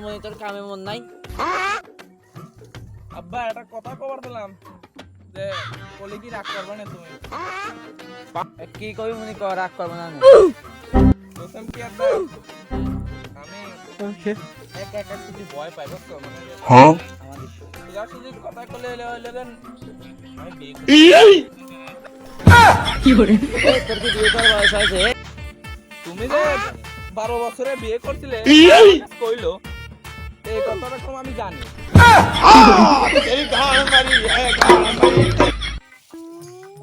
মনে তোর কামে মন নাই? আব্বা এটা কথা কবার দিলাম যে বলে কি রাগ করবে না তুমি? কি কবি মনে কর, রাগ করবো না আমি। বলতাম কি আব্বা আমি এক এক শুধু ভয় পাই বুঝছো মানে আমাদের তোরা শুধু কথা কলে হইলেন আমি বিয়ে তোর কি বিয়ে করার বয়স হয়েছে? তুমি যে 12 বছরে বিয়ে করছিলে কইলো এই কথাটা কম আমি জানি।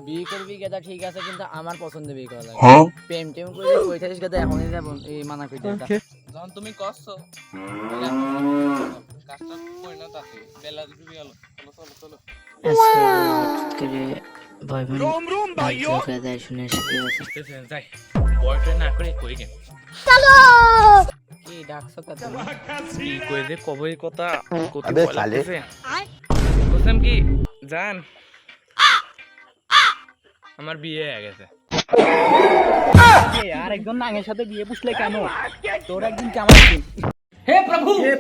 বিয়ে করবি গেদা ঠিক আছে, কিন্তু আমার পছন্দ বিয়ে করা লাগে। প্রেম টেম করে কই থাকিস গেদা এখনই যাব এই মানা কইতে। যখন তুমি করছো কাজটা পরিণত আছে বেলা ডুবে গেল। চলো চলো চলো আজকে হঠাৎ করে বয়ফ্রেন্ড ভাইও কাদা শুনে এসে যাই বয়ফ্রেন্ড না করে কই গেল কি ডাকছো কত? কি কই যে কবে কথা কত বলা আছে বলতাম কি জান আমার বিয়ে হয়ে গেছে। আর একজন নাঙের সাথে বিয়ে পুষলে কেন? তোর একদিন কেমন আছে? हे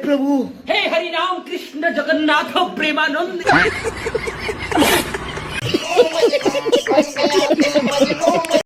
प्रभु हे हरि राम कृष्ण जगन्नाथ प्रेमानंद